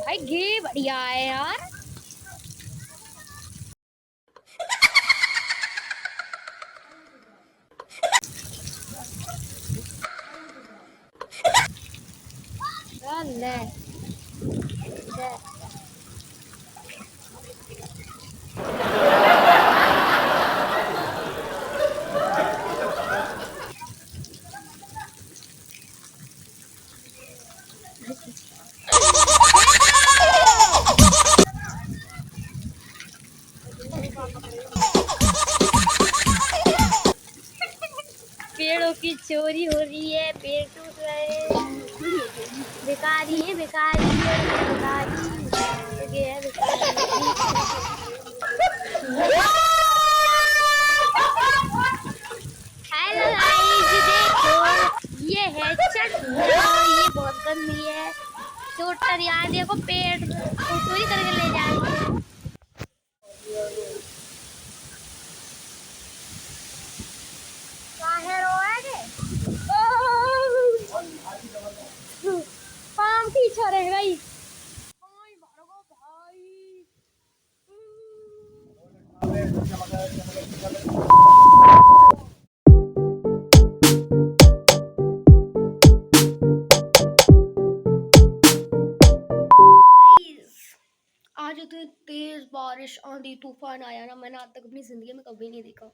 भाई घी बढ़िया है यार। ले पेड़ों की चोरी हो रही है, पेड़ टूट रहे हैं। भिखारी है, भिखारी है, भिखारी है, हेलो गाइस, देखो ये है चटना, ये बहुत गंदी है। टोटर यहाँ देखो, पेड़ को चोरी करके ले जाएंगे। पाम की छोरे भाई आज इतनी तेज बारिश आंधी तूफान आया ना, मैंने आज तक अपनी जिंदगी में कभी नहीं देखा।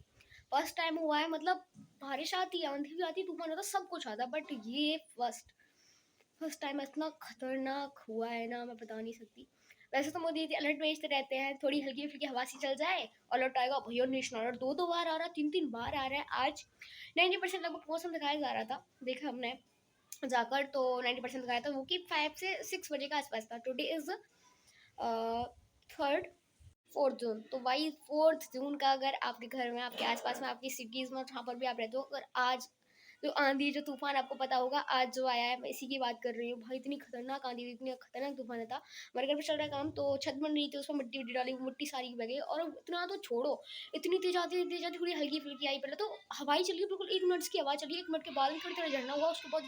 फर्स्ट टाइम हुआ है, मतलब बारिश आती है, आंधी भी आती, तूफान आता, सब कुछ आता, बट ये फर्स्ट टाइम इतना खतरनाक हुआ है ना, मैं बता नहीं सकती। वैसे तो मोदी अलर्ट भेजते रहते हैं, थोड़ी हल्की फुल्की हवा सी चल जाए अलर्ट आएगा, भैया नेशनल अलर्ट दो बार आ रहा है, तीन बार आ रहा है। आज 90% लगभग मौसम दिखाया जा रहा था, देखा हमने जाकर तो 90% दिखाया था वो कि 5 से 6 बजे के आसपास था। टुडे इज 4 जून, तो भाई 4 जून का अगर आपके घर में, आपके आसपास में, आपकी सिटीज में, जहाँ पर भी आप रहते हो, अगर आज जो आंधी, जो तूफान, आपको पता होगा आज जो आया है, मैं इसी की बात कर रही हूँ। भाई इतनी खतरनाक आंधी थी, इतनी खतरनाक तूफान था। हमारे घर पे चल रहा है काम, तो छत बन रही थी, उसमें मिट्टी विट्टी डाली, मिट्टी सारी बह गई। और इतना तो छोड़ो, इतनी तेज आती थोड़ी हल्की फुल्की आई, पहले तो हवाई चली, बिल्कुल 1 मिनट की हवा चली, 1 मिनट के बाद थोड़ी थोड़ा झरना हुआ, उसके बाद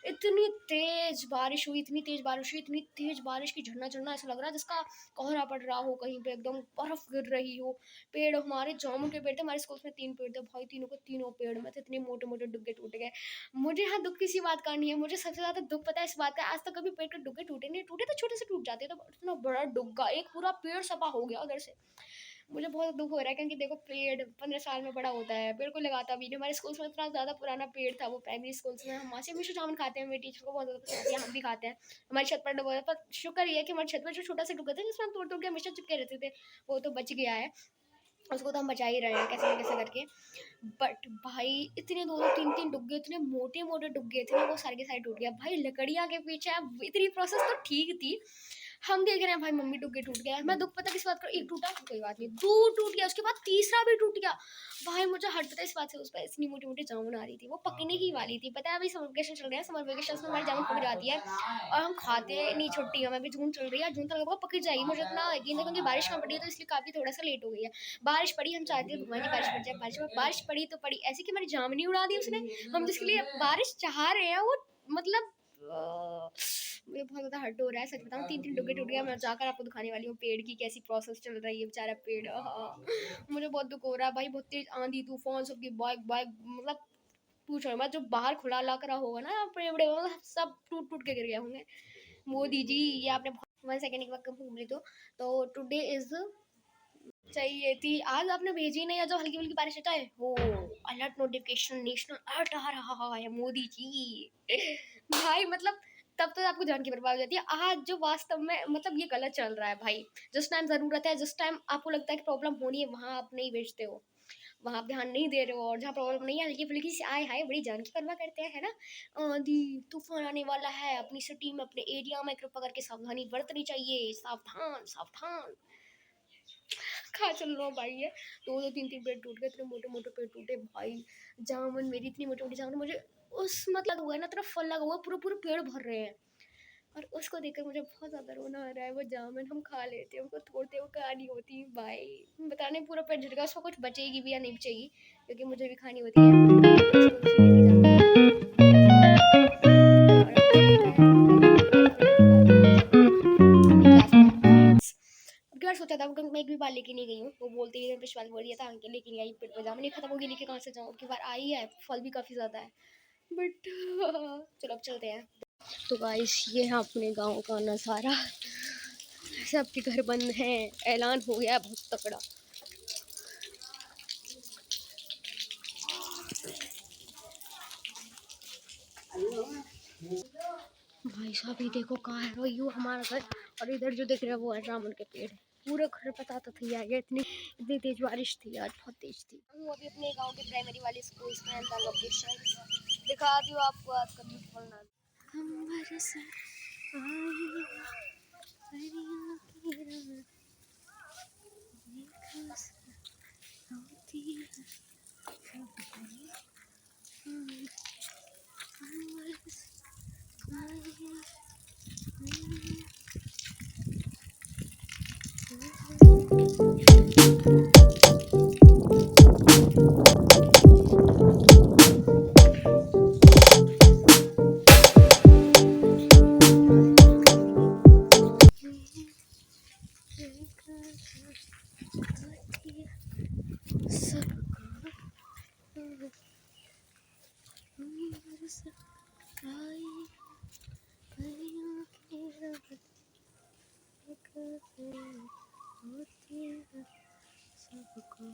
इतनी तेज बारिश हुई, इतनी तेज बारिश की झरना झरना ऐसा लग रहा है जिसका कोहरा पड़ रहा हो, कहीं पे एकदम बर्फ गिर रही हो। पेड़, हमारे जामुन के पेड़ थे, हमारे स्कूल में 3 पेड़ थे भाई, तीनों के तीनों पेड़ में थे, इतने मोटे मोटे डुग्गे टूट गए। मुझे यहाँ दुख किसी बात का नहीं है, मुझे सबसे ज्यादा दुख पता है इस बात का, आज तक कभी पेड़ के डुग्गे टूटे नहीं, टूटे तो छोटे से टूट जाते, तो इतना बड़ा डुग्गा, एक पूरा पेड़ सपा हो गया उधर से। मुझे बहुत दुख हो रहा है, क्योंकि देखो पेड़ 15 साल में बड़ा होता है, पेड़ को लगाता भी नहीं। हमारे स्कूल में इतना ज़्यादा पुराना पेड़ था, वो प्राइमरी स्कूल में, हम वहाँ से हमेशा जामुन खाते हैं, मेरे टीचर को बहुत ज़्यादा पसंद है, हम भी खाते हैं। हमारी छत पर डुबा है, पर शुक्र ये है कि हमारी छत पर जो छोटा सा डुबा था जिसमें हम तोड़ तोड़ के हमेशा चिपके रहते थे, वो तो बच गया है, उसको तो हम बचा ही रहे हैं कैसे न कैसे करके। बट भाई इतने दो दो तीन तीन डुग्गे, इतने मोटे मोटे डुग्गे थे ना, वो सारे के सारे टूट गया भाई। लकड़ियाँ के पीछे, अब इतनी प्रोसेस तो ठीक थी, हम देख रहे हैं भाई मम्मी डुग्गे टूट गया। मैं दुख पता किस बात का, एक टूटा कोई बात नहीं, दो टूट गया, उसके बाद तीसरा भी टूट गया भाई। मुझे हट पता इस बात से, उस पर इतनी मोटी मोटी जामुन आ रही थी, वो पकने ही वाली थी। पता है अभी समर वेकेशन चल रहे हैं, समर वेकेशन में हमारी जामुन पक जाती है और हम खाते नहीं छुट्टियों में। अभी जून चल रही है, जून तक लगभग पक जाएगी, मुझे इतना यकीन है, क्योंकि बारिश कम पड़ी है तो इसलिए काफी थोड़ा सा लेट हो गई है। बारिश पड़ी, हम चाहते हैं भगवान की बारिश पड़ जाए, बारिश पड़ी तो पड़ी, ऐसी कि हमारी जामुनी उड़ा दी उसने। हम जिसके लिए बारिश चाह रहे हैं वो, मतलब मुझे बहुत ज़्यादा हर्ट हो रहा है, सच बताऊँ। 3 डुग्गे टूट गया, मैं जाकर आपको दिखाने वाली हूँ पेड़ की कैसी प्रोसेस चल रही है, बेचारा पेड़। मुझे बहुत दुख हो रहा है भाई, बहुत तेज आंधी तूफान, सबकी बाइक बाइक, मतलब पूछो मत, जो बाहर खुला ला करा होगा ना पेड़ वेड़, मतलब सब टूट टूट के गिर गए होंगे। मोदी जी, ये आपने 1 सेकंड एक वक्त घूम ली तो टुडे इज चाहिए थी, आज आपने भेजी नहीं है जो हल्की फुल्की बारिश होता है, हो अलर्ट नोटिफिकेशन, नेशनल अलर्ट आ रहा है मोदी जी। भाई मतलब तब तो आपको जान की बर्बाद हो जाती है। आज जो वास्तव में मतलब ये गलत चल रहा है भाई, जिस टाइम ज़रूरत है, जिस टाइम आपको लगता है कि प्रॉब्लम होनी है, वहाँ आप नहीं बेचते हो, वहाँ आप ध्यान नहीं दे रहे हो, और जहाँ प्रॉब्लम नहीं है हल्की-फुल्की सी आए हाय बड़ी जान की परवाह करते हैं, है ना? आँधी, तूफ़ान आने वाला है, अपनी सिटी में, अपने एरिया में कृपा करके सावधानी बरतनी चाहिए, सावधान, सावधान। कहाँ चल रहा हूँ भाई ये, 2-2 3-3 पेड़ टूट गए, इतने मोटे-मोटे पेड़ टूटे भाई, जामुन मेरी इतनी मोटी-मोटी जामुन मुझे उस मतलब हुआ है ना, तरफ फल लगा हुआ है, पूरे-पूरे पेड़ भर रहे हैं, और उसको देखकर मुझे बहुत ज़्यादा रोना आ रहा है। वो जामुन हम खा लेते, उनको तोड़ते वो कहानी होती भाई, बताने पूरा पेट झड़ गया, उसको कुछ बचेगी भी या नहीं बचेगी, क्योंकि मुझे भी खानी होती है। तो इसको किसी ने नहीं जानता। अब की बार सोचा था मैं एक भी बार लेके नहीं गई हूँ, वो बोलती है विश्वास बोल दिया था अंकल लेके नहीं आई, पेट पे जामुन नहीं खत्म होगी, लेके कहाँ से जाऊँ, अब की बार आई है, फल भी काफ़ी ज़्यादा है, बट चलो अब चलते हैं। तो गाइस ये है अपने गांव का नज़ारा, सबके घर बंद हैं, ऐलान हो गया है बहुत तगड़ा। भाई साहब ये देखो कहाँ है, वो यू हमारा घर, और इधर जो दिख रहा है वो है जामुन के पेड़, पूरा घर पता तो थी आगे, इतनी इतनी तेज बारिश थी आज, बहुत तेज थी। हम अभी अपने गांव के प्राइमरी वाले स्कूल में हैं, द लोकेशन दिखा दी आपको आज का ब्यूटीफुल नाम। हम बरस आए परियों की रात, देखो होती है सबकी, हम बरस आए परियों की रात, देखो होती है सबको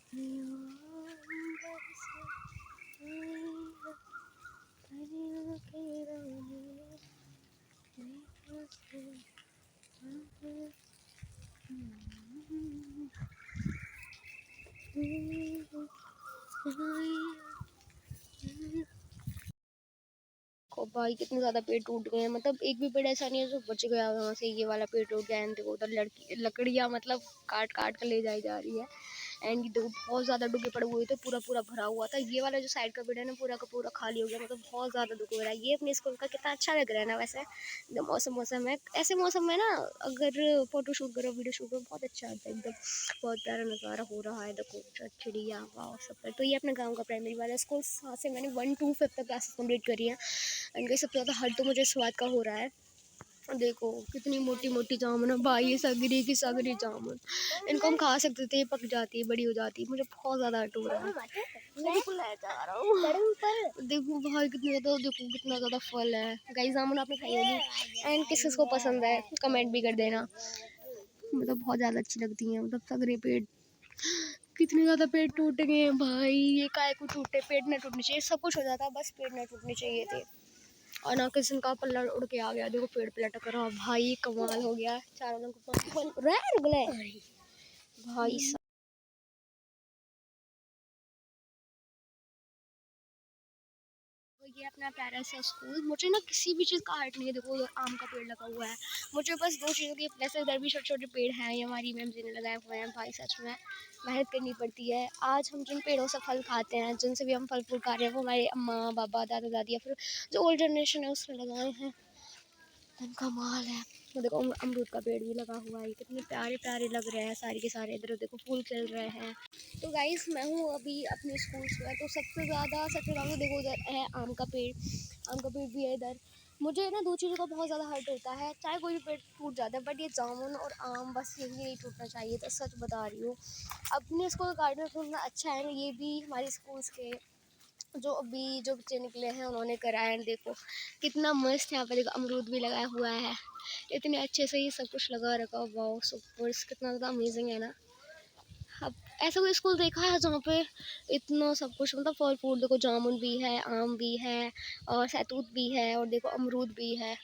परियों बरस आए परियों की रात, देखो को भाई कितने ज़्यादा पेड़ टूट गए हैं, मतलब एक भी पेड़ ऐसा नहीं है जो बच गया वहाँ से, ये वाला पेड़ टूट गया है, देखो उधर लकड़ियाँ मतलब काट काट कर ले जाई जा रही है, एंड ये देखो बहुत ज़्यादा डूबे पड़े हुए थे, पूरा पूरा भरा हुआ था, ये वाला जो साइड का पेड़ है ना पूरा का पूरा खाली हो गया, मतलब बहुत ज़्यादा दुख हो रहा है। ये अपने स्कूल का कितना अच्छा लग रहा है ना, वैसे एकदम मौसम मौसम है, ऐसे मौसम में ना अगर फोटो शूट करो वीडियो शूट करो बहुत अच्छा आता है एकदम, बहुत प्यारा नज़ारा हो रहा है, देखो चिड़िया वाह सब पर। तो ये अपने गाँव का प्राइमरी वाला स्कूल, यहाँ से मैंने 1 to 5 तक क्लासेस कंप्लीट करी हैं, इनका सबसे ज़्यादा हर्ट तो मुझे स्वाद का हो रहा है। देखो कितनी मोटी मोटी जामुन है भाई, ये सगरी की सगरी जामुन, इनको हम खा सकते थे, पक जाती बड़ी हो जाती, मुझे बहुत ज़्यादा हर्ट हो रहा है। देखो भाई कितनी ज़्यादा, देखो कितना ज़्यादा फल है गाइस, जामुन आपने खाई होगी, एंड किस किस को पसंद है कमेंट भी कर देना, मतलब बहुत ज़्यादा अच्छी लगती हैं, मतलब सगरे पेड़, कितने ज़्यादा पेड़ टूट गए हैं भाई, ये काय को टूटे, पेड़ ना टूटने चाहिए, सब कुछ हो जाता बस पेड़ ना टूटने चाहिए थे, और ना किसी का पल्ला उड़ के आ गया, देखो पेड़ पे लटक रहा भाई, कमाल हो गया, चारों लोग भाई तो ये अपना प्यारा सा स्कूल, मुझे ना किसी भी चीज़ का हर्ट नहीं है, देखो उधर आम का पेड़ लगा हुआ है, मुझे बस 2 चीज़ों की, जैसे इधर भी छोटे छोटे पेड़ हैं, ये हमारी मैम जी ने लगाए हुए हैं भाई, सच में मेहनत करनी पड़ती है, आज हम जिन पेड़ों से फल खाते हैं, जिनसे भी हम फल फूल खा रहे हैं, वो हमारे अम्मा पापा दादा दादी या फिर जो ओल्ड जनरेशन है उसने लगाए हैं, कमाल है। तो देखो अमरूद का पेड़ भी लगा हुआ है, कितने प्यारे प्यारे लग रहे हैं सारे के सारे, इधर देखो फूल खिल रहे हैं। तो गाइस मैं हूँ अभी अपने स्कूल में, तो सबसे ज़्यादा देखो उधर है आम का पेड़, आम का पेड़ भी है इधर, मुझे ना 2 चीज़ों का बहुत ज़्यादा हर्ट होता है, चाहे कोई भी पेड़ टूट जाता है, बट ये जामुन और आम बस यही नहीं टूटना चाहिए, तो सच बता रही हूँ। अपने स्कूल गार्डन टूटना अच्छा है ना, ये भी हमारे स्कूल्स के जो अभी जो बच्चे निकले हैं उन्होंने कराया है, देखो कितना मस्त है, यहाँ पे देखो अमरूद भी लगाया हुआ है, इतने अच्छे से ये सब कुछ लगा रखा, वाओ सुपर, कितना ज़्यादा अमेजिंग है ना। अब ऐसा कोई स्कूल देखा है जहाँ पे इतना सब कुछ, मतलब फल फ्रूट देखो, जामुन भी है, आम भी है, और सैतूत भी है, और देखो अमरूद भी है,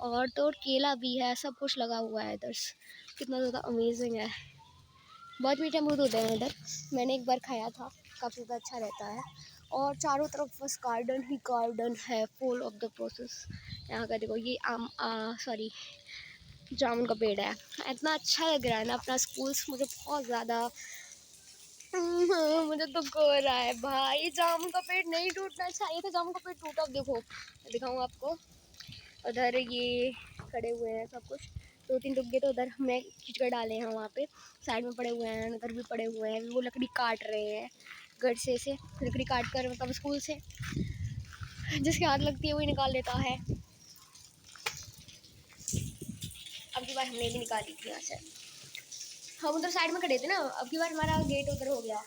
और तो और केला भी है, सब कुछ लगा हुआ है इधर। कितना ज़्यादा अमेजिंग है। बहुत मीठे अमरूद होते हैं इधर, मैंने एक बार खाया था, काफ़ी ज़्यादा अच्छा रहता है। और चारों तरफ बस गार्डन ही गार्डन है, फुल ऑफ द प्रोसेस। यहाँ का देखो ये सॉरी जामुन का पेड़ है। इतना अच्छा लग रहा है ना अपना स्कूल्स, मुझे बहुत ज़्यादा मुझे दुख हो रहा है भाई। जामुन का पेड़ नहीं टूटना चाहिए था, जामुन का पेड़ टूटा। अब देखो मैं दिखाऊँ आपको, उधर ये खड़े हुए हैं सब कुछ, 2-3 डुग्गे तो उधर हमने खींच कर डाले हैं, वहाँ पे साइड में पड़े हुए हैं, उधर भी पड़े हुए हैं। वो लकड़ी काट रहे हैं गड़से से, लकड़ी काट कर, मतलब स्कूल से जिसकी हाथ लगती है वही निकाल लेता है। अब की बार हमने भी निकाली थी यहाँ से, हम उधर साइड में खड़े थे ना, अब की बार हमारा गेट उधर हो गया।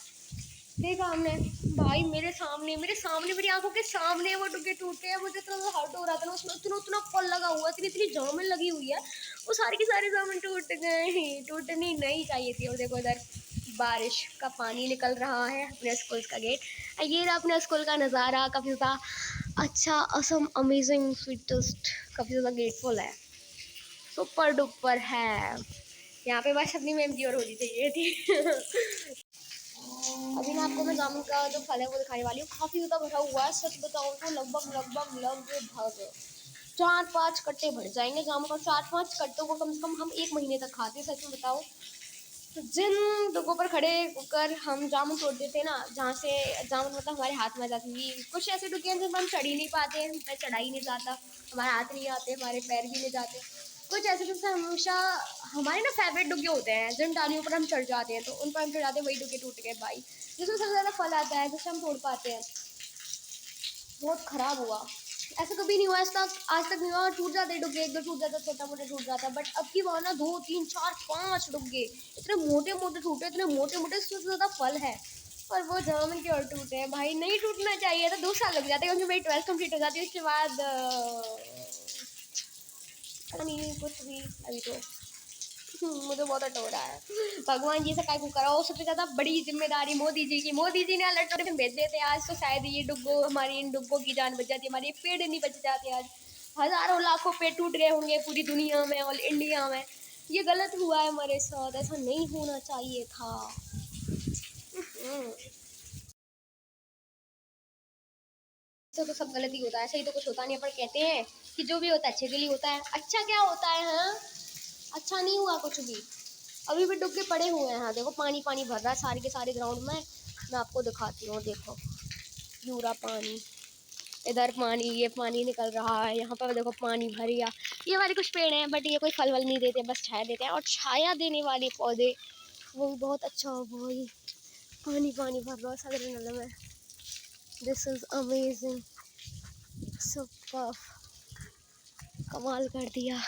देखा हमने भाई, मेरे सामने मेरी आंखों के सामने वो डुगे टूटे हैं। मुझे इतना हर्ट हो रहा था ना, उसमें उतना उतना फल लगा हुआ, इतनी इतनी जामुन लगी हुई है, वो सारी की सारी जामुन टूट गए। टूटनी नहीं चाहिए थी। और देखो इधर बारिश का पानी निकल रहा है अपने स्कूल का गेट। ये रहा अपने स्कूल का नज़ारा, काफ़ी ज़्यादा अच्छा, असम, अमेजिंग, स्वीटेस्ट, काफ़ी ज़्यादा ग्रेटफुल है, सुपर डुपर है। यहाँ पे बस अपनी मेम की और होनी चाहिए थी। अभी ना आपको मैं जामुन का जो फल है वो दिखाने वाली हूँ। काफ़ी ज़्यादा भरा हुआ है, सच बताऊँ तो लगभग 4-5 कट्टे भर जाएंगे जामुन का। 4-5 कट्टों को कम से कम हम 1 महीने तक खाते हैं, सच में बताओ। तो जिन दुगों पर खड़े होकर हम जामुन तोड़ते थे ना, जहाँ से जामुन मतलब हमारे हाथ में आ जाती थी। कुछ ऐसे डुगे हैं जिन पर हम चढ़ ही नहीं पाते, हम पर चढ़ा ही नहीं जाता, हमारे हाथ नहीं आते, हमारे पैर भी नहीं जाते। कुछ ऐसे जिनसे हमेशा हमारे ना फेवरेट डुगे होते हैं, जिन डालियों पर हम चढ़ जाते हैं, तो उन पर हम चढ़ जाते हैं, वही डुगे टूट गए भाई। जिसमें सबसे ज़्यादा फल आता है, जिससे हम तोड़ पाते हैं। बहुत ख़राब हुआ, ऐसा कभी नहीं हुआ आज तक नहीं हुआ। टूट जाते डुगे, एक दो टूट जाता, छोटा मोटा टूट जाता, बट अब की बार ना 2-3-4-5 डुगे इतने मोटे मोटे टूटे, इतने मोटे मोटे, उससे ज़्यादा फल है। और वो जामुन के और टूटे हैं भाई। नहीं टूटना चाहिए था, 2 साल लग जाते, क्योंकि मेरी 12th कंप्लीट हो जाती है, उसके बाद नहीं कुछ भी अभी तो। मुझे बहुत हट हो रहा है, भगवान जी से काय को कराओ। सबसे ज़्यादा बड़ी जिम्मेदारी मोदी जी की। मोदी जी ने अलर्ट नोटिफिकेशन भेज देते आज, तो शायद ये डुग्गो, हमारी इन डुग्गों की जान बच जाती, हमारे पेड़ नहीं बच जाते आज। हज़ारों लाखों पेड़ टूट गए होंगे पूरी दुनिया में, ऑल इंडिया में। ये गलत हुआ है हमारे साथ, ऐसा नहीं होना चाहिए था। तो सब गलत ही होता है, सही तो कुछ होता नहीं है। पर कहते हैं कि जो भी होता है अच्छे के लिए होता है। अच्छा क्या होता है? हाँ, अच्छा नहीं हुआ कुछ भी। अभी भी डुबके पड़े हुए हैं। हाँ देखो, पानी पानी भर रहा है सारे के सारे ग्राउंड में। मैं आपको दिखाती हूँ, देखो पूरा पानी, इधर पानी, ये पानी निकल रहा है, यहाँ पर देखो पानी भर गया। ये वाले कुछ पेड़ हैं, बट ये कोई फल वल नहीं देते, बस छाया देते हैं। और छाया देने वाले पौधे वो भी बहुत अच्छा हो भाई। पानी पानी भर रहा है सारे नल में। दिस इज अमेजिंग, सुपर, कमाल कर दिया।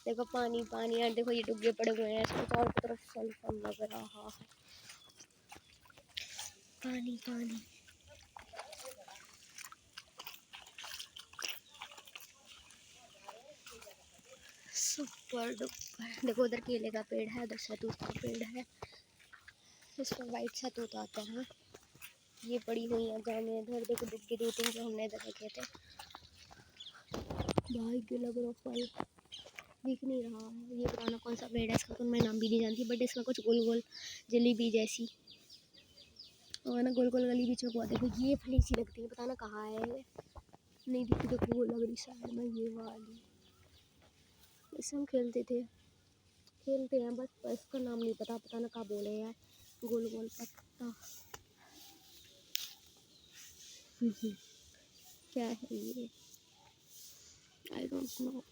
देखो पानी पानी, और देखो ये डुबके पड़े हुए हैं, इसको चारों तरफ फल फल लग रहा है। पानी पानी, सुपर डुपर। देखो उधर केले का पेड़ है, उधर शहतूत का पेड़ है, इस पर वाइट शहतूत आते हैं। ये पड़ी हुई है जाने। इधर देखो डुबके 2-3 जो हमने इधर रखे थे भाई, के लग रहा फल दिख नहीं रहा है। ये पुराना कौन सा पेड़ है, इसका तो मैं नाम भी नहीं जानती, बट इसमें कुछ गोल गोल जलेबी जैसी और ना गोल गोल गली बीच में हुआ। देखो ये फली सी लगती है, पता ना कहाँ है, नहीं दिखती। देखो वो लग रही साइड में, ये वाली, इससे हम खेलते हैं बस, पर इसका नाम नहीं पता, पता ना कहाँ बोले यार। गोल गोल पत्ता क्या है ये, आई डोंट नो।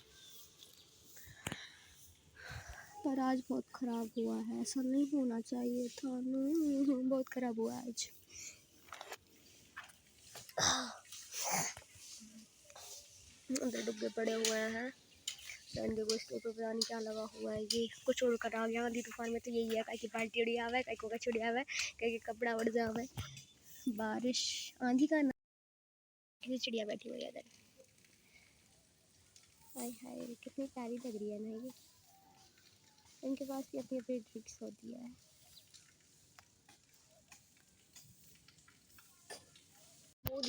पर आज बहुत ख़राब हुआ है, ऐसा नहीं होना चाहिए था ना, बहुत ख़राब हुआ है आज। अंदर डुब्बे पड़े हुए हैं, डंडे को इसके ऊपर पता नहीं क्या लगा हुआ है। ये कुछ उड़ कर आ गया आंधी तूफान में, तो यही है, कहीं की बाल्टी उड़ी आवा है, कहीं को छुड़ी आवा है, कहीं कपड़ा उड़ जावा है। बारिश आंधी का ना, चिड़िया बैठी हुई है इधर। हाय हाय, कितनी प्यारी लग रही है ना ये। इनके पास भी अपनी अपनी ट्रिक्स होती है।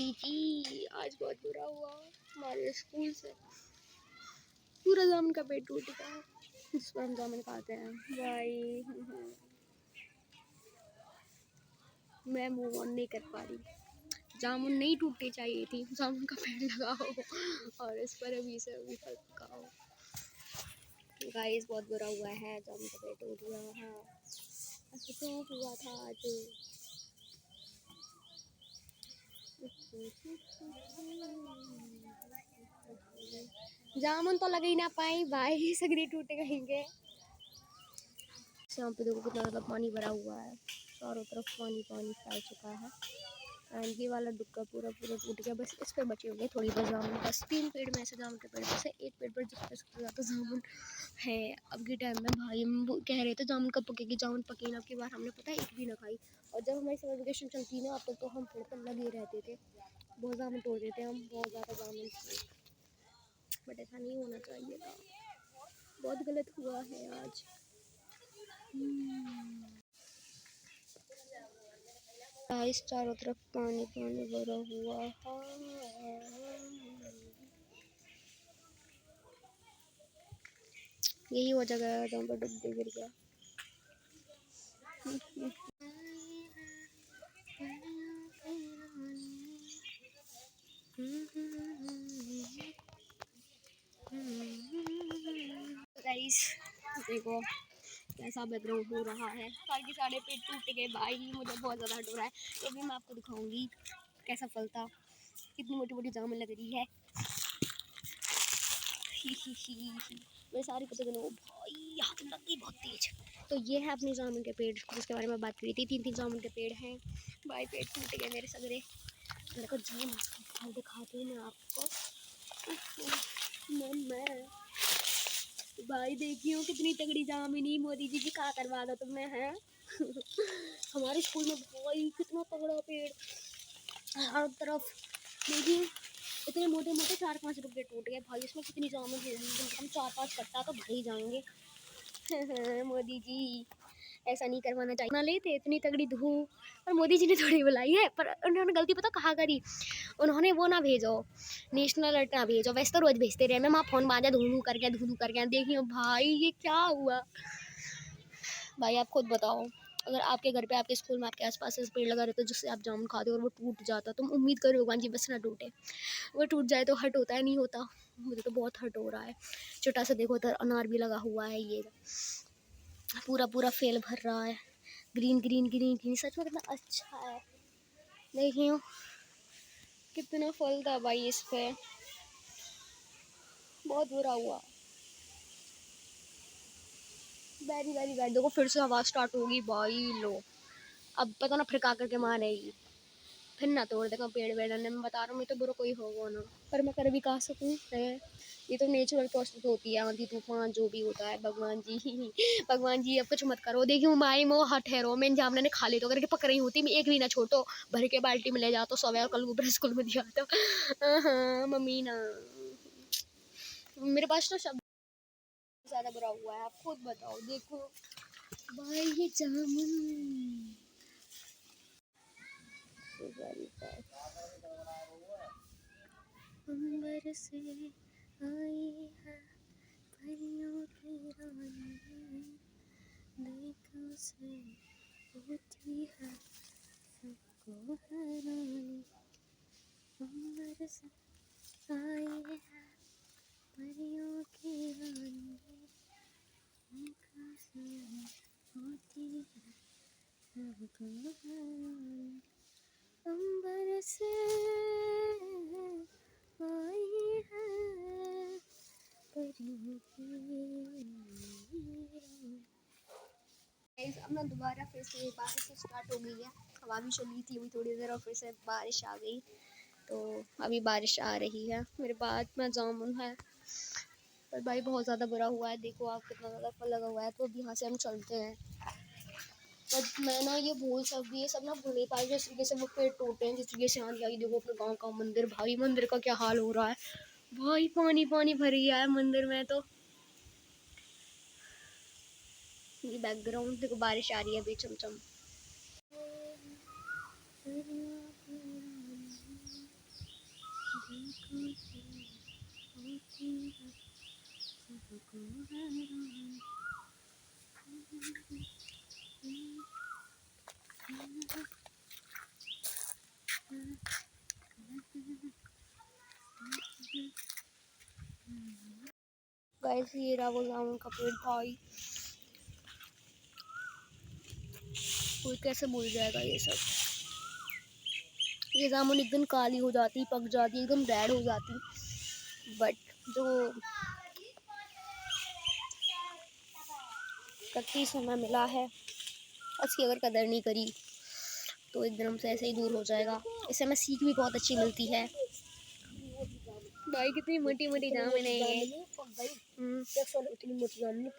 मोदी जी आज बहुत बुरा हुआ हमारे स्कूल से, पूरा जामुन का पेट टूट गया जिस पर हम जामुन खाते हैं भाई। मैं मूव ऑन नहीं कर पा रही, जामुन नहीं टूटनी चाहिए थी, जामुन का पेड़ लगाओ और इस पर अभी से अभी फटकाओ। गाइस बहुत बुरा हुआ है, जामुन का पेड़ टूट गया है। ऐसा तो हुआ था आज। जामुन तो लग ही ना पाई भाई, सगरी टूट गएंगे। यहाँ पे देखो कितना ज़्यादा पानी भरा हुआ है, चारों तरफ पानी पानी फैल चुका है। एंड ये वाला डुक्का पूरा पूरा टूट गया, बस इस पे बचे होंगे थोड़ी बहुत जामुन, बस 3 पेड़ में से जामुन के पेड़ में से एक पेड़ पर जिस पे सबसे ज़्यादा जामुन है अब के टाइम में। भाई हम वो कह रहे थे जामुन कब पकेगी, जामुन पकी ना, अब की बार हमने पता है एक भी ना खाई। और जब हमारी समर वेकेशन चलती है ना, अब तक तो हम पेड़ पर लगे रहते थे, बहुत जामुन तोड़ देते हम, बहुत ज़्यादा जामुन थे, बट ऐसा नहीं होना चाहिए था, बहुत गलत हुआ है आज। इस चारों तरफ पानी पानी भरा हुआ है। यही वो जगह है जहाँ पर डुबकी गिर गया। गाइस देखो कैसा बैकग्राउंड हो रहा है, सारे पेड़ टूट गए भाई, मुझे बहुत ज़्यादा हट हो रहा है। तो भी मैं आपको दिखाऊंगी कैसा फल था, कितनी मोटी मोटी जामुन लग रही है। मैं सारी पता चलो भाई, यहाँ तो लग गई बहुत तेज। तो ये है अपने जामुन के पेड़ जिसके बारे में बात करी थी, 3 जामुन के पेड़ हैं भाई, पेड़ टूट गए मेरे सगरे। मेरे को जाम फल दिखाती हूँ मैं आपको। मैं भाई देखी हूँ कितनी तगड़ी जामुनी, मोदी जी कहाँ करवा दो तुमने हैं। हमारे स्कूल में भाई कितना तगड़ा पेड़, हर तरफ देखिए इतने मोटे मोटे 4-5 रुपये टूट गए भाई, इसमें कितनी जामुन होगी, हम 4-5 कट्टा तो भर ही जाएंगे। मोदी जी ऐसा नहीं करवाना चाहिए, ना लेते इतनी तगड़ी धूप। और मोदी जी ने थोड़ी बुलाई है, पर उन्होंने गलती पता कहाँ करी, उन्होंने वो ना भेजो, नेशनल अलर्ट ना भेजो, वैसे तो रोज भेजते रहे, मैं वहाँ फ़ोन बाजा धू करके देखिए भाई ये क्या हुआ। भाई आप खुद बताओ, अगर आपके घर पे आपके स्कूल में आपके आसपास ऐसे पेड़ लगा रहते जिससे आप जामुन खाते हो और वो टूट जाता, तुम उम्मीद करो भगवान जी बस ना टूटे, वो टूट जाए तो हर्ट होता है, नहीं होता। मुझे तो बहुत हर्ट हो रहा है। छोटा सा देखो उधर अनार भी लगा हुआ है, ये पूरा पूरा फेल भर रहा है, ग्रीन ग्रीन ग्रीन ग्रीन, सच में कितना अच्छा है। देखिए कितना फल था भाई इस पे, बहुत बुरा हुआ। Very very bad. देखो फिर से आवाज़ स्टार्ट होगी भाई, लो अब पता ना फिर का करके मारेगी, फिर ना तोड़ देगा पेड़ वेड़ ने, मैं बता रहा हूँ, मैं तो बुरा कोई होगा ना, पर मैं कर भी कहा सकूँ है, ये तो नेचुरल प्रोसेस होती है, आंधी तूफान जो भी होता है। भगवान जी भगवान जी अब कुछ मत करो। देखियो माई मो हट ठहरो, मैं जामने ने खा ली तो करके पक रही होती, मैं एक भी ना छोड़ो, भर के बाल्टी में ले जाओ तो सवेरे कल ऊपर स्कूल में दिया तो। हाँ मम्मी ना, मेरे पास तो शब्द ज़्यादा बुरा हुआ है, आप खुद बताओ। देखो भाई ये जामुन अंबर से आई है परियों की रानी, देखो से होती है सबको हैरानी। अंबर से आई है परियों की रानी, देखो से होती है सबको हैरानी। अंबर से आई है परियों की रानी। अब ना दोबारा फिर से बारिश स्टार्ट हो गई है, हवा भी चली थी अभी थोड़ी देर और फिर से बारिश आ गई, तो अभी बारिश आ रही है। मेरे बाद में जामुन है, पर भाई बहुत ज़्यादा बुरा हुआ है। देखो आप कितना ज़्यादा फल लगा हुआ है, तो अब यहाँ से हम चलते हैं। बट मैं ना ये ये सब ना भूल नहीं पाई, जिस तरीके से वो पेड़ टूटे हैं, जिस तरीके से आंधी आई। देखो अपने गाँव का मंदिर, भाई मंदिर का क्या हाल हो रहा है भाई, पानी पानी भर गया है मंदिर में। तो ये बैकग्राउंड देखो, बारिश आ रही है अभी चमचम। गाइस ये रहा वो जामुन का पेड़ भाई, कोई कैसे भूल जाएगा ये सब। ये जामुन एक दिन काली हो जाती, पक जाती, एकदम रेड हो जाती, बट जो कच्ची समय मिला है उसकी अगर कदर नहीं करी तो एक दिन हमसे ऐसे ही दूर हो जाएगा। इससे हमें सीख भी बहुत अच्छी मिलती है। भाई कितनी मोटी मोटी जामुन है ये। इतनी मोटी जामुन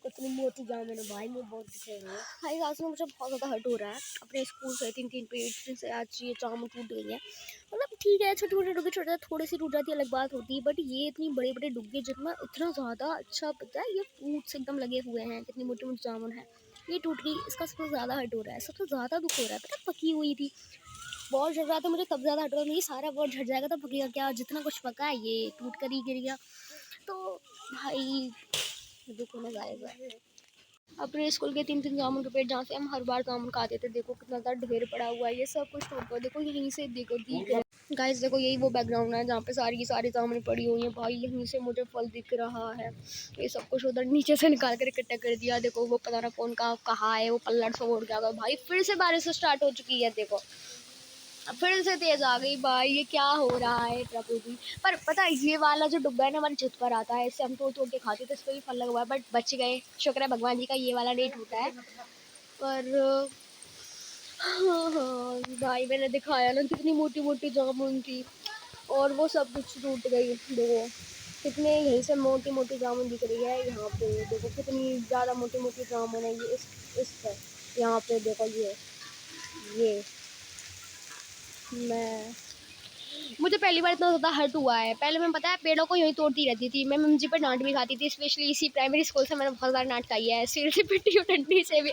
कितनी मोटी जामुन है भाई, मैं बहुत दिख रही है। भाई आज में मुझे बहुत ज़्यादा हर्ट हो रहा है अपने स्कूल से। 3 पेड़ से आज ये जामुन टूट गई है। मतलब ठीक है, छोटे छोटे डुग्गे छोटे थोड़ी सी टूट जाती है अलग बात होती है, बट ये इतनी बड़े बड़े डुग्गे जितना इतना ज़्यादा अच्छा पता है, ये फ्रूट्स एकदम लगे हुए हैं, कितनी मोटी मोटी जामुन है, ये टूट गई। इसका सबसे ज़्यादा हर्ट हो रहा है, सबसे ज़्यादा दुख हो रहा है। पता है पकी हुई थी, बहुत झड़ रहा था मुझे, तब ज़्यादा हट रहा नहीं, सारा बहुत झड़ जाएगा तो पकेगा क्या, जितना कुछ पका है ये टूट कर ही गिर गया। तो भाई दुख होना जाएगा। अपने स्कूल के 3 जामुन के पेड़ जहाँ से हम हर बार जामुन खाते थे, देखो कितना ज़्यादा ढेर पड़ा हुआ है, ये सब कुछ टूट कर देखो, यहीं से देखो दिख रहा है। गाइस देखो यही वो बैकग्राउंड है जहाँ पे सारी की सारी जामुन पड़ी हुई हैं भाई, यहीं से मुझे फल दिख रहा है। ये सब कुछ उधर नीचे से निकाल कर इकट्ठा कर दिया। देखो वो पता ना कौन कहाँ है, वो पल्लड़ से उड़ गया भाई। फिर से बारिश स्टार्ट हो चुकी है, देखो फिर से तेज आ गई भाई, ये क्या हो रहा है प्रकृति। पर पता है ये वाला जो डुब्बा है ना हमारी छत पर आता है, इससे हम तोड़ तोड़ के खाते थे, इस पर भी फल लगा हुआ है, बट बच गए, शुक्र है भगवान जी का, ये वाला नहीं टूटा है। पर हाँ हाँ भाई मैंने दिखाया ना कितनी मोटी मोटी जामुन थी और वो सब कुछ टूट गई। देखो कितने यहीं से मोटी मोटी जामुन दिख रही है, यहाँ पे देखो कितनी ज़्यादा मोटी मोटी जामुन है ये इस पर, यहाँ पे देखो ये मैं मुझे पहली बार इतना ज़्यादा हर्ट हुआ है। पहले मैं पता है पेड़ों को यूँ ही तोड़ती रहती थी, मैं मम्मी जी पर डांट भी खाती थी, स्पेशली इसी प्राइमरी स्कूल से मैंने बहुत ज़्यादा डांट खाई है, सिर से पिटी और डंडी से भी।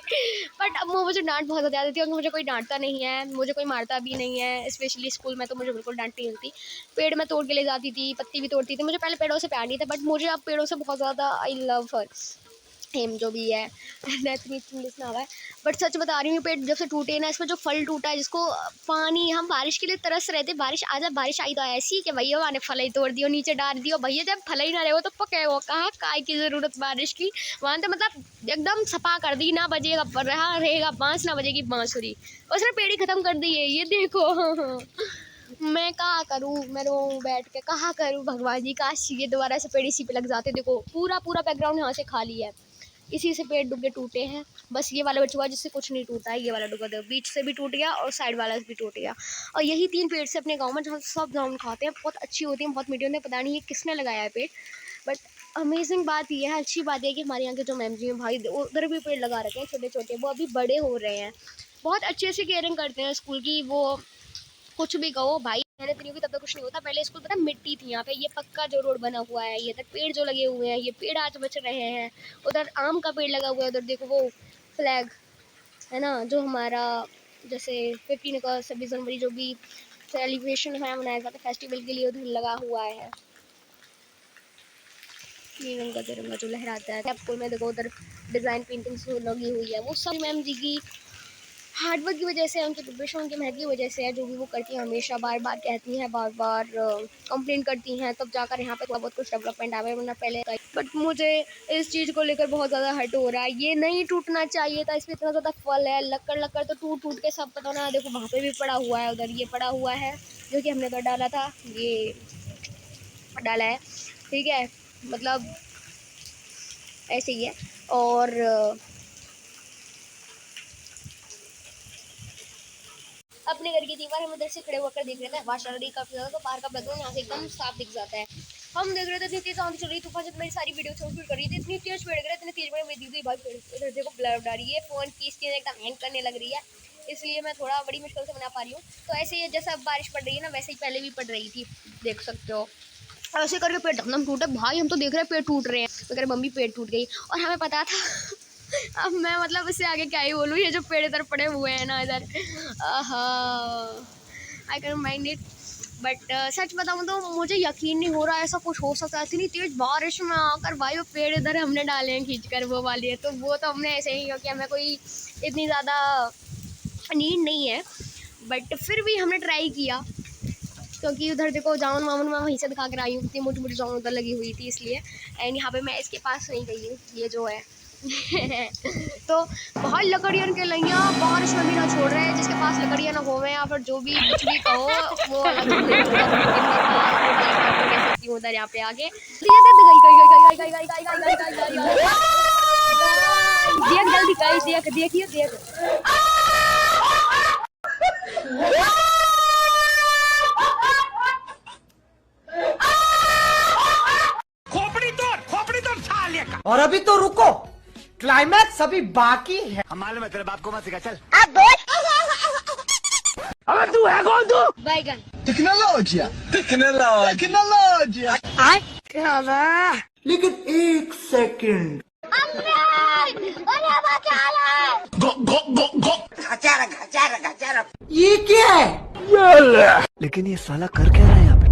बट अब वो मुझे डांट बहुत ज़्यादा आती थी क्योंकि मुझे कोई डांटता नहीं है, मुझे कोई मारता भी नहीं है, स्पेशली स्कूल में तो मुझे बिल्कुल डांट नहीं मिलती। पेड़ में तोड़ के ले जाती थी, पत्ती भी तोड़ती थी, मुझे पहले पेड़ों से प्यार नहीं था, बट मुझे अब पेड़ों से बहुत ज़्यादा आई लव हर हेम जो भी है इतनी इंग्लिश ना हुआ है। बट सच बता रही हूँ, पेट जब से टूटे ना, इसमें जो फल टूटा है, जिसको पानी, हम बारिश के लिए तरस रहे थे, बारिश आ जाए, बारिश आई तो ऐसी कि भैया मैंने फल ही तोड़ दियो, नीचे डाल दियो, भैया जब फल ही ना रहे हो तो पके हो, कहाँ काय की ज़रूरत बारिश की। वहाँ तो मतलब एकदम सफा कर दी, ना बजेगा रहा रहेगा बाँस, ना बजेगी बाँसुरी, उसने पेड़ ही ख़त्म कर दी है। ये देखो मैं कहाँ करूँ, मैं रो बैठ के कहाँ करूँ, भगवान जी काश ये दोबारा से पेड़ इसी पे लग जाते। देखो पूरा पूरा बैकग्राउंड यहाँ से खाली है, इसी से पेड़ डुग्गे टूटे हैं, बस ये वाला बच हुआ जिससे कुछ नहीं टूटा है। ये वाला डुग्गा देखो बीच से भी टूट गया और साइड वाला भी टूट गया। और यही 3 पेड़ से अपने गांव में जहाँ सब जामुन खाते हैं, बहुत अच्छी होती हैं, बहुत मीठी होती हैं, पता नहीं ये किसने लगाया है पेड़। बट अमेजिंग बात ये है, अच्छी बात है कि हमारे यहाँ के जो मैम जी हैं भाई, उधर भी पेड़ लगा रखे हैं छोटे छोटे, वो अभी बड़े हो रहे हैं, बहुत अच्छे से केयरिंग करते हैं स्कूल की। वो कुछ भी कहो भाई, मेहनत नहीं होगी तब तक कुछ नहीं होता। पहले स्कूल पता मिट्टी थी यहाँ पे, ये पक्का जो रोड बना हुआ है, ये तक पेड़ जो लगे हुए हैं, ये पेड़ आज बच रहे हैं। उधर आम का पेड़ लगा हुआ है, उधर देखो वो फ्लैग है ना, जो हमारा जैसे 15 अगस्त 26 जनवरी जो भी सेलिब्रेशन है मनाया जाता है फेस्टिवल के लिए, उधर लगा हुआ है तिरंगा तिरंगा जो लहराता है। स्कूल में देखो उधर डिज़ाइन पेंटिंग्स लगी हुई है, वो सब मैम जी की हार्डवर्क की वजह से, उनके प्रिपरेशन, उनकी मेहनत की वजह से है। जो भी वो करती हैं हमेशा बार बार कहती हैं, बार बार कंप्लेंट करती हैं, तब जाकर यहाँ पे थोड़ा बहुत कुछ डेवलपमेंट आया वरना पहले। बट मुझे इस चीज़ को लेकर बहुत ज़्यादा हर्ट हो रहा है, ये नहीं टूटना चाहिए था, इसमें इतना ज़्यादा फल है, लकड़ लकड़ तो टूट टूट के सब पता ना। देखो वहाँ पे भी पड़ा हुआ है, उधर ये पड़ा हुआ है जो कि हमने उधर डाला था, ये डाला है, ठीक है, मतलब ऐसे ही है। और अपने घर की दीवार हम इधर से खड़े होकर देख रहे थे, हवा चल रही काफी ज्यादा, तो बाहर का बैकग्राउंड यहाँ से एकदम साफ दिख जाता है। हम देख रहे थे इतनी तेज आंधी चल रही, तूफान जब मेरी सारी वीडियो शूट कर रही थी, इतनी तेज पेड़ गिरे, इतनी तेज पेड़, मेरी दीदी भाई इधर देखो ब्लर उड़ा रही है, फोन की स्क्रीन एकदम हैंग करने लग रही है, इसलिए मैं थोड़ा बड़ी मुश्किल से बना पा रही हूँ। तो ऐसे ही जैसा अब बारिश पड़ रही है ना, वैसे ही पहले भी पड़ रही थी, देख सकते हो। ऐसे करके पेड़ धम टूटे भाई, हम तो देख रहे हैं पेड़ टूट रहे हैं, अगर मम्मी पेड़ टूट गई और हमें पता था अब मैं मतलब इससे आगे क्या ही बोलूँ, ये जो पेड़ इधर पड़े हुए हैं ना इधर, I can mind it. But सच बताऊँ तो मुझे यकीन नहीं हो रहा ऐसा कुछ हो सकता है। इतनी तेज़ बारिश में आकर भाई वो पेड़ इधर हमने डाले हैं खींच कर, वो वाली है। तो वो तो हमने ऐसे ही, क्योंकि हमें कोई इतनी ज़्यादा नीड नहीं है, बट फिर भी हमने ट्राई किया, क्योंकि उधर देखो जामुन वामुन मैं वहीं से दिखा कर आई हूँ, कितनी मोटी मोटी जामुन उधर लगी हुई थी इसलिए। एंड यहाँ पे मैं इसके पास नहीं गई हूँ, ये जो है तो बहुत लकड़ियों के लैया बारिश में भी ना छोड़ रहे हैं। जिसके पास लकड़ियाँ ना होवे या फिर जो भी कुछ भी कहो, वो अलग चीज़ है। मतलब दिन भर का वो वाला काम तो कह सकती हूँ उधर यहाँ पे आके। देख जल्दी गाइस, देख देखिए देख। खोपड़ी तोड़ साले का। और अभी तो रुको, क्लाइमैक्स अभी बाकी है। हमारे में तेरे बाप को मत सिखा, चल। अबे तू है कौन तू? बैगन टेक्नोलॉजिया टेक्नोलॉजिया। लेकिन एक सेकंड, ये क्या है? लेकिन ये साला कर क्या रहा है यहाँ पे?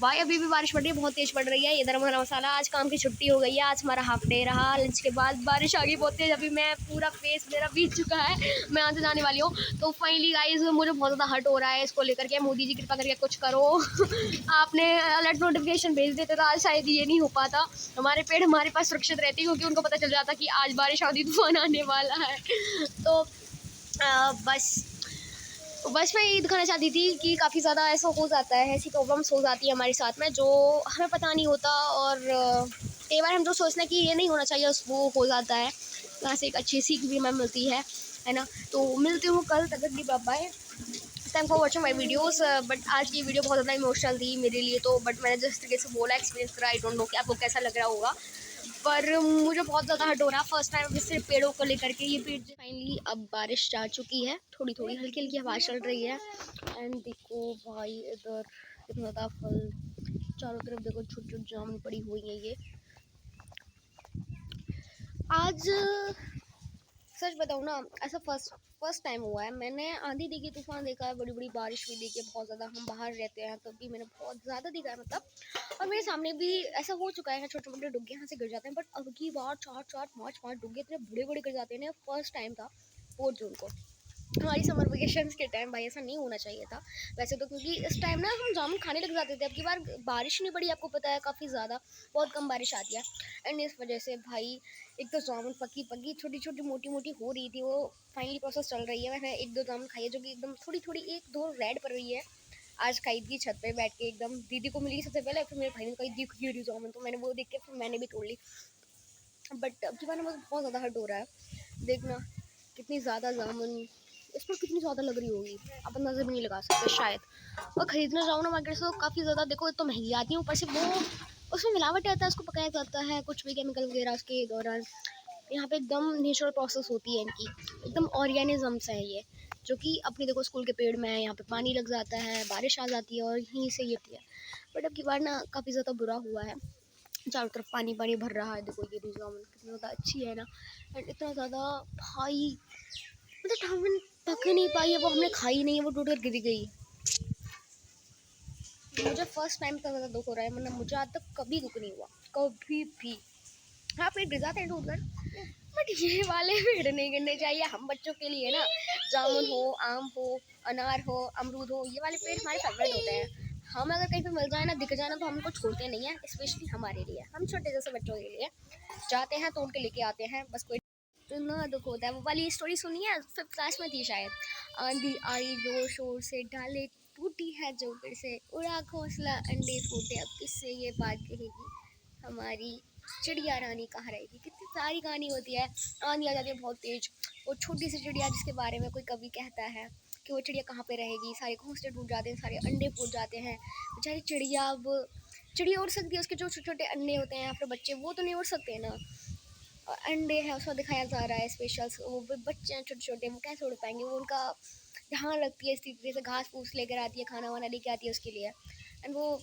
भाई अभी भी बारिश पड़ रही है, बहुत तेज पड़ रही है। इधर हमारा मसाला, आज काम की छुट्टी हो गई है, आज हमारा हाफ डे रहा। लंच के बाद बारिश आ गई बहुत तेज। अभी मैं पूरा फेस मेरा भीग चुका है, मैं आते जाने वाली हूँ। तो फाइनली गाइस मुझे बहुत ज़्यादा हर्ट हो रहा है इसको लेकर के। मोदी जी कृपा करके कुछ करो आपने अलर्ट नोटिफिकेशन भेज देते तो आज शायद ये नहीं हो पाता। हमारे पेड़ हमारे पास सुरक्षित रहती, क्योंकि उनको पता चल जाता कि आज बारिश आंधी तूफान आने वाला है। तो बस मैं यही दिखाना चाहती थी कि काफ़ी ज़्यादा ऐसा हो जाता है, ऐसी प्रॉब्लम्स हो जाती है हमारे साथ में जो हमें पता नहीं होता। और कई बार हम जो सोचते हैं कि ये नहीं होना चाहिए वो हो जाता है। यहाँ से एक अच्छी सीख भी हमें मिलती है ना। तो मिलती हूँ कल, तक के bye. Thank for watching my videos. But आज की वीडियो बहुत ज़्यादा इमोशनल थी मेरे लिए, तो बट मैंने जिस तरीके से बोला, एक्सपीरियंस करा, आई डोंट नो कि आपको कैसा लग रहा होगा, पर मुझे बहुत ज़्यादा हर्ट हो रहा है फर्स्ट टाइम सिर्फ पेड़ों को लेकर के। ये पेड़ फाइनली अब बारिश जा चुकी है, थोड़ी थोड़ी हल्की हल्की हवा चल रही है। एंड देखो भाई इधर कितना ज़्यादा फल, चारों तरफ देखो छोटी छोटी जामुन पड़ी हुई है। ये आज सच बताऊँ ना, ऐसा फर्स्ट टाइम हुआ है। मैंने आंधी देखी, तूफान देखा है, बड़ी बड़ी बारिश भी देखी है बहुत ज़्यादा। हम बाहर रहते हैं तब भी मैंने बहुत ज़्यादा देखा है मतलब। और मेरे सामने भी ऐसा हो चुका है, छोटे मोटे डुग्गे यहाँ से गिर जाते हैं, बट अब की बार चार चार पाँच पाँच डुग्गे इतने बड़े बड़े गिर जाते हैं ना। फर्स्ट टाइम था 4 जून को, हमारी समर वेकेशंस के टाइम। भाई ऐसा नहीं होना चाहिए था वैसे तो, क्योंकि इस टाइम ना हम जामुन खाने लग जाते थे। अब की बार बारिश नहीं पड़ी, आपको पता है काफ़ी ज़्यादा, बहुत कम बारिश आती है। एंड इस वजह से भाई एक तो जामुन पकी पकी छोटी छोटी मोटी मोटी हो रही थी, वो फाइनली प्रोसेस चल रही है। मैंने 1-2 जामुन खाई है जो कि एकदम थोड़ी थोड़ी 1-2 रेड पड़ रही है। आज खाई थी छत पे बैठ के, एकदम दीदी को मिली सबसे पहले, फिर मेरे भाई ने कही दिख ये रही जामुन, तो मैंने वो देख के फिर मैंने भी तोड़ ली। बट अब की बार मुझे बहुत ज़्यादा हर्ट हो रहा है। देखना कितनी ज़्यादा जामुन इस पर कितनी ज़्यादा लग रही होगी, आप नज़र भी नहीं लगा सकते शायद। और ख़रीदने जाओ ना मार्केट से तो काफ़ी ज़्यादा देखो, तो महंगी आती है, ऊपर से वो उसमें मिलावट रहता है, उसको पकाया जाता है कुछ भी केमिकल वगैरह उसके दौरान। यहाँ पे एकदम नेचुरल प्रोसेस होती है इनकी, एकदम ऑर्गेनिजम्स हैं ये, जो कि अपने देखो स्कूल के पेड़ में है। यहाँ पे पानी लग जाता है, बारिश आ जाती है और यहीं से ये होती है। बट अब की बार ना काफ़ी ज़्यादा बुरा हुआ है, चारों तरफ पानी पानी भर रहा है। देखो ये जामुन कितनी ज़्यादा अच्छी है ना, एंड इतना ज़्यादा भाई मतलब जामुन पक नहीं पाई है, वो हमने खाई नहीं है, वो टूट कर गिर गई। मुझे फर्स्ट टाइम का ज़्यादा दुख हो रहा है, मतलब मुझे आज तक कभी दुख नहीं हुआ, कभी भी। हाँ पेड़ गिर जाते हैं टूट कर, बट ये वाले पेड़ नहीं गिरने चाहिए हम बच्चों के लिए ना। जामुन हो, आम हो, अनार हो, अमरूद हो, ये वाले पेड़ हमारे फेवरेट होते हैं। हम अगर कहीं पे मिल जाए ना, दिख जाए ना, तो हम उनको छोड़ते नहीं है, स्पेशली हमारे लिए, हम छोटे जैसे बच्चों के लिए जाते हैं, तोड़ के लेके आते हैं। बस कोई तो ना दुख होता है। वो वाली स्टोरी सुनी है, 5th क्लास में थी शायद। आंधी आई जोर शोर से, डाले टूटी है जो फिर से, उड़ा घोंसला अंडे फूटे, अब किससे ये बात कहेगी हमारी चिड़िया रानी कहाँ रहेगी। कितनी सारी कहानी होती है। आंधी आ जाती है बहुत तेज, वो छोटी सी चिड़िया जिसके बारे में कोई कवि कहता है कि वो चिड़िया कहाँ पे रहेगी, सारे घोंसले टूट जाते हैं, सारे अंडे फूट जाते हैं। बेचारी चिड़िया, अब चिड़िया उड़ सकती है, उसके जो छोटे छोटे अंडे होते हैं या फिर बच्चे, वो तो नहीं उड़ सकते ना। अंडे हैं उसमें दिखाया जा रहा है स्पेशल, वो बच्चे हैं छोटे छोटे, वो कैसे उड़ पाएंगे। वो उनका ध्यान रखती है इस तरीके से, घास फूस लेकर आती है, खाना वाना लेके आती है उसके लिए। एंड वो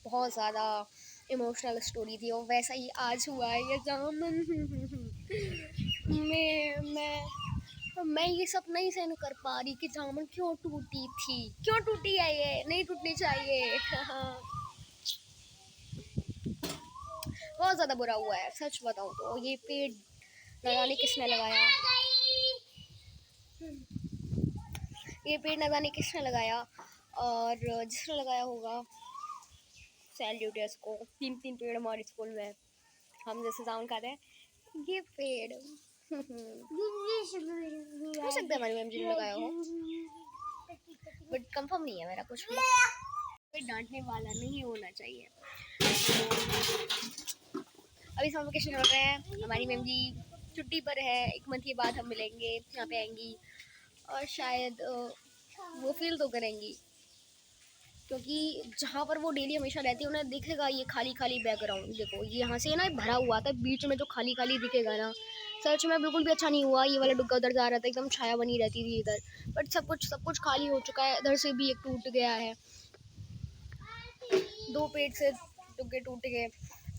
बहुत ज़्यादा इमोशनल स्टोरी थी, और वैसा ही आज हुआ है ये जामुन मैं मैं ये सब नहीं सहन कर पा रही कि जामुन क्यों टूटी थी, क्यों टूटी है, ये नहीं टूटनी चाहिए। बहुत ज़्यादा बुरा हुआ है सच बताऊँ तो। ये पेड़ न जाने किसने लगाया, ये पेड़ न जाने किसने लगाया, और जिसने लगाया होगा सैल्यूट है इसको। 3-3 पेड़ हमारे स्कूल में, हम जैसे जामुन खाते हैं, ये पेड़ हो सकता है हमारी मैम जी ने लगाया हो, बट कंफर्म नहीं है मेरा कुछ भी। कोई डांटने वाला नहीं होना चाहिए। अभी समर वेकेशन चल रहे हैं, हमारी मैम जी छुट्टी पर है, 1 मंथ के बाद हम मिलेंगे, यहाँ पे आएंगी और शायद वो फील तो करेंगी, क्योंकि जहाँ पर वो डेली हमेशा रहती है उन्हें दिखेगा ये खाली खाली बैकग्राउंड। देखो ये यहाँ से ना भरा हुआ था, बीच में जो खाली खाली दिखेगा ना, सच में बिल्कुल भी अच्छा नहीं हुआ। ये वाला डुग्गा उधर जा रहा था, एकदम छाया बनी रहती थी इधर, बट सब कुछ खाली हो चुका है। इधर से भी एक टूट गया है, 2 पेड़ से डुग्गे टूट गए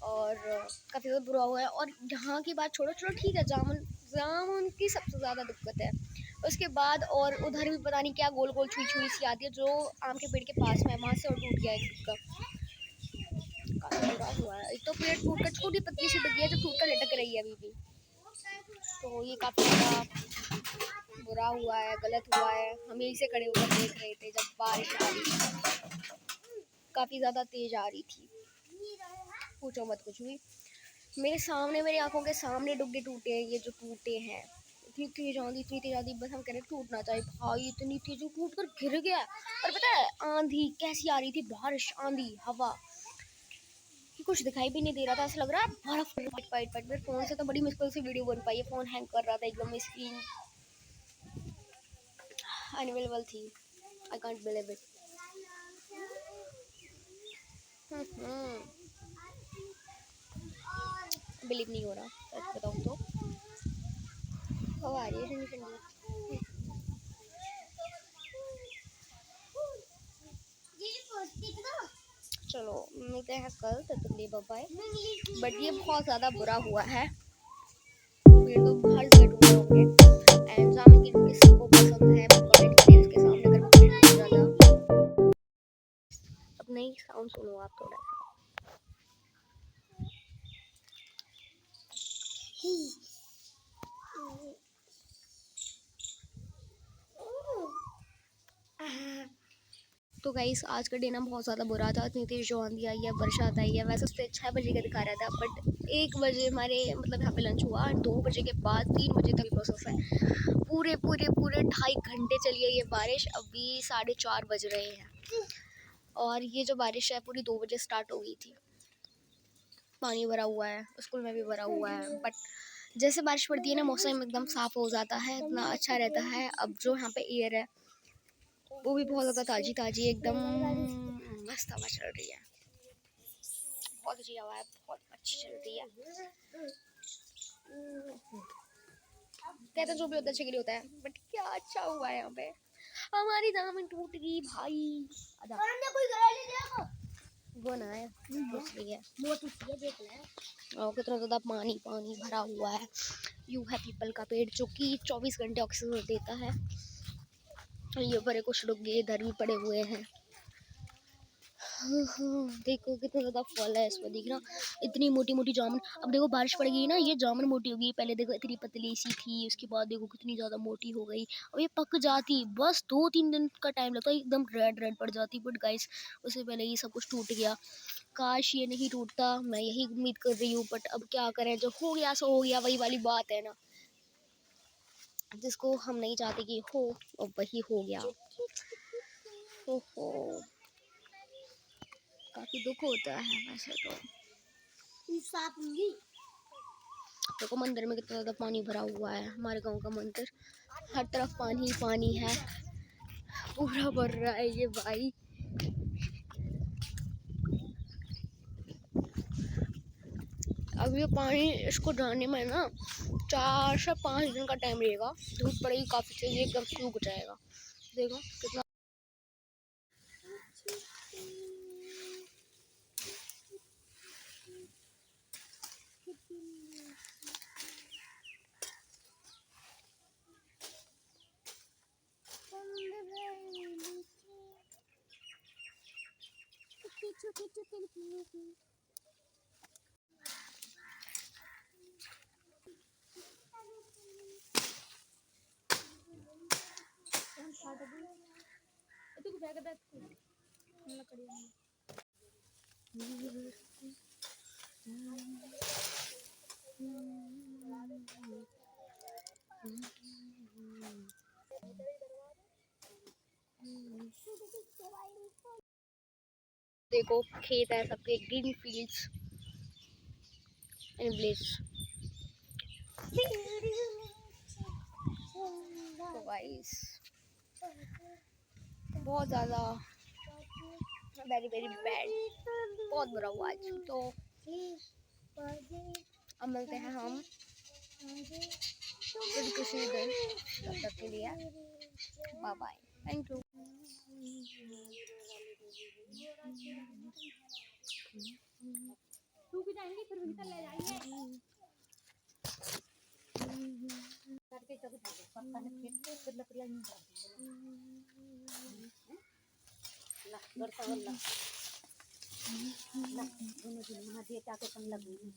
और काफ़ी ज़्यादा बुरा हुआ है। और यहाँ की बात छोड़ो, चलो ठीक है, जामुन की सबसे ज़्यादा दिक्कत है। उसके बाद और उधर भी पता नहीं क्या गोल गोल छुई छुई सी आती है, जो आम के पेड़ के पास में, वहाँ से और टूट गया एक डुग्गा। काफ़ी बुरा हुआ है। एक तो पेड़ टूट कर छोटी पतली सी डुग्गी है जो टूट कर लटक रही है अभी भी, तो ये काफ़ी ज़्यादा बुरा हुआ है, गलत हुआ है। हम यहीं से खड़े होकर देख रहे थे जब बारिश आ रही, काफ़ी ज़्यादा तेज़ आ रही थी, पूछो मत कुछ भी। मेरे सामने, मेरी आंखों के सामने डुग्गे टूटे हैं, ये जो टूटे हैं। इतनी तेज आंधी, बस हम कह रहे टूटना चाहिए भाई, इतनी तेज टूट कर गिर गया। और पता है आंधी कैसी आ रही थी, बारिश, आंधी, हवा, कि कुछ दिखाई भी नहीं दे रहा था। ऐसा लग रहा है बर्फ पट। मेरे फ़ोन से तो बड़ी मुश्किल से वीडियो बन पाई है, फ़ोन हैंग कर रहा था एकदम, स्क्रीन अनअवेलेबल थी। I can't believe it. Believe नहीं हो रहा सच बताऊँ तो। हवा आ रही है ठंडी ठंडी। चलो मिलते हैं कल, तब तक लिए बाय। बट ये बहुत ज़्यादा बुरा हुआ है, पेड़ तो हर जगह टूटे होंगे। एंड जामुन की रोटी सबको पसंद है, कमेंट करिए उसके सामने अगर वो पेड़ टूट जाता। अब नहीं साउंड सुनो आप थोड़ा सा। तो गाइस आज का डे ना बहुत ज़्यादा बुरा था, इतनी तेज़ जो आंधी आई है, बरसात आई है। वैसे उससे 6 बजे का दिखा रहा था, बट 1 बजे हमारे मतलब यहाँ पे लंच हुआ, 2 बजे के बाद 3 बजे तक प्रोसेस है। पूरे 2.5 घंटे चली है ये बारिश, अभी 4:30 बज रहे हैं और ये जो बारिश है पूरी 2 बजे स्टार्ट हो गई थी। पानी भरा हुआ है, स्कूल में भी भरा हुआ है, बट जैसे बारिश पड़ती है ना, मौसम एकदम साफ़ हो जाता है, इतना अच्छा रहता है। अब जो यहाँ पे एयर है वो भी बहुत ज़्यादा ताज़ी एकदम मस्त हवा चल रही है, बहुत अच्छी हवा है, बहुत अच्छी चल रही है। कहते जो भी होता है अच्छे के लिए होता है, बट क्या अच्छा हुआ है यहाँ पे। हमारी जामुन टूट गई भाई। वो ना है इसलिए और कितना ज़्यादा पानी भरा हुआ है। यू है पीपल का पेड़ जो कि 24 घंटे ऑक्सीजन देता है। ये बड़े कुछ लोग इधर भी पड़े हुए हैं। देखो कितना ज़्यादा फल है इसमें, देखना इतनी मोटी मोटी जामुन। अब देखो बारिश पड़ गई ना, ये जामुन मोटी हो गई। पहले देखो इतनी पतली सी थी, उसके बाद देखो कितनी ज़्यादा मोटी हो गई। अब ये पक जाती, बस 2-3 दिन का टाइम लगता है, एकदम रेड पड़ जाती। बट गाइस उससे पहले ये सब कुछ टूट गया। काश ये नहीं टूटता, मैं यही उम्मीद कर रही हूँ। बट अब क्या करें, जो हो गया सो हो गया, वही वाली बात है ना, जिसको हम नहीं चाहते कि हो और वही हो गया। ओहो काफ़ी दुख होता है वैसे तो। देखो मंदिर में कितना ज़्यादा पानी भरा हुआ है, हमारे गांव का मंदिर, हर तरफ पानी है, पूरा भर रहा है ये भाई। अब ये पानी इसको जाने में ना 4 से 5 दिन का टाइम लगेगा। धूप पड़ेगी काफ़ी तेज, एकदम सूख जाएगा। देखो कितना देखो खेत है सबके, ग्रीन फील्ड्स एंड ब्लेस। तो गाइस बहुत ज़्यादा वेरी वेरी बैड, बहुत बुरा हुआ आज। तो अब मिलते हैं हम फिर किसी दिन, तब तक के लिए बाय बाय, थैंक यू। तू भी जाएंगे फिर निकल ले जाएंगे करके चल पत्ता ने खेत पे फिर लकड़ियां नहीं ला करता वाला ला दोनों दिन वहां दे ताके कम लगेगी।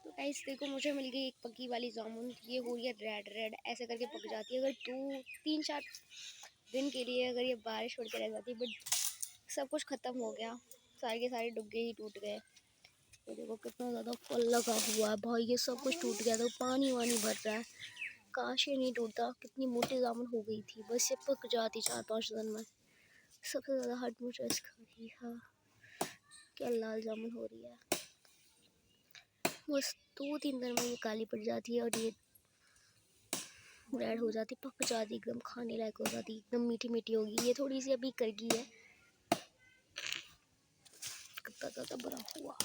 तो गाइस देखो मुझे मिल गई एक पकी वाली जामुन। ये हो रही है रेड रेड, ऐसे करके पक जाती है। अगर 2-3-4 दिन के लिए अगर ये बारिश पड़ के रह जाती, बट सब कुछ ख़त्म हो गया, सारे के सारे डुग्गे ही टूट गए। तो देखो कितना ज़्यादा फल लगा हुआ है भाई, ये सब कुछ टूट गया। तो पानी वानी भर रहा है, काश ये नहीं टूटता। कितनी मोटी जामुन हो गई थी, बस ये पक जाती 4-5 दिन में। सबसे ज़्यादा हट मुझे इसका ही है, क्या लाल जामुन हो रही है। बस 2-3 दिन में ये काली पड़ जाती है और ये रेड हो जाती, पक जाती, एकदम खाने लायक हो जाती, एकदम मीठी मीठी होगी। ये थोड़ी सी अभी कर गई है, कितना ज़्यादा बुरा हुआ।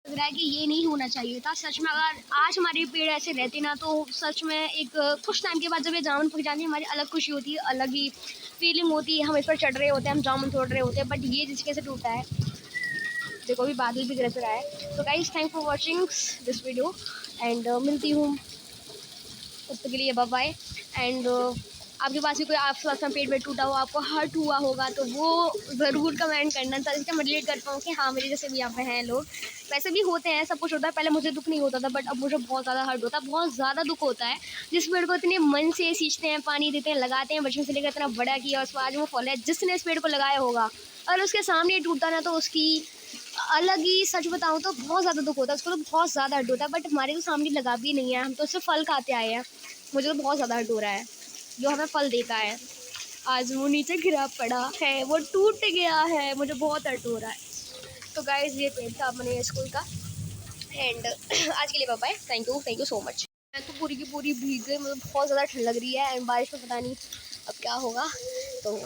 लग रहा है कि ये नहीं होना चाहिए था सच में। अगर आज हमारे पेड़ ऐसे रहते ना, तो सच में एक कुछ टाइम के बाद जब ये जामुन पक जाती है, हमारी अलग खुशी होती है, अलग ही फीलिंग होती है। हम इस पर चढ़ रहे होते हैं, हम जामुन तोड़ रहे होते हैं, बट ये जिसके से टूटा है। देखो अभी बादल भी गरज रहा है। तो guys thank for watching this video and मिलती हूँ तब तक के लिए, बाय बाय। एंड आपके पास भी कोई आपके पास में पेट में टूटा हुआ, आपको हर्ट हुआ होगा, तो वो ज़रूर कमेंट करना, ताकि मैं रिलेट कर पाऊँ कि हाँ मेरे जैसे भी यहाँ पे हैं लोग। वैसे भी होते हैं, सब कुछ होता है। पहले मुझे दुख नहीं होता था, बट अब मुझे बहुत ज़्यादा हर्ट होता है, बहुत ज़्यादा दुख होता है। जिस पेड़ को इतने मन से सींचते हैं, पानी देते हैं, लगाते हैं, बचपन से लेकर इतना बड़ा किया, उसको आज वो फल है। जिसने इस पेड़ को लगाया होगा और उसके सामने टूटता ना, तो उसकी अलग ही, सच बताऊँ तो बहुत ज़्यादा दुख होता है, उसको तो बहुत ज़्यादा हर्ट होता है। बट हमारे तो सामने लगा भी नहीं है, हम तो उससे फल खाते आए हैं। मुझे तो बहुत ज़्यादा हर्ट हो रहा है, जो हमें फल देता है आज वो नीचे गिरा पड़ा है, वो टूट गया है, मुझे बहुत हर्ट हो रहा है। तो गाइस ये पेड़ था अपने स्कूल का। एंड आज के लिए bye bye, thank you so much. मैं तो पूरी की पूरी भीग गई, मुझे बहुत ज़्यादा ठंड लग रही है एंड बारिश में पता नहीं अब क्या होगा। तो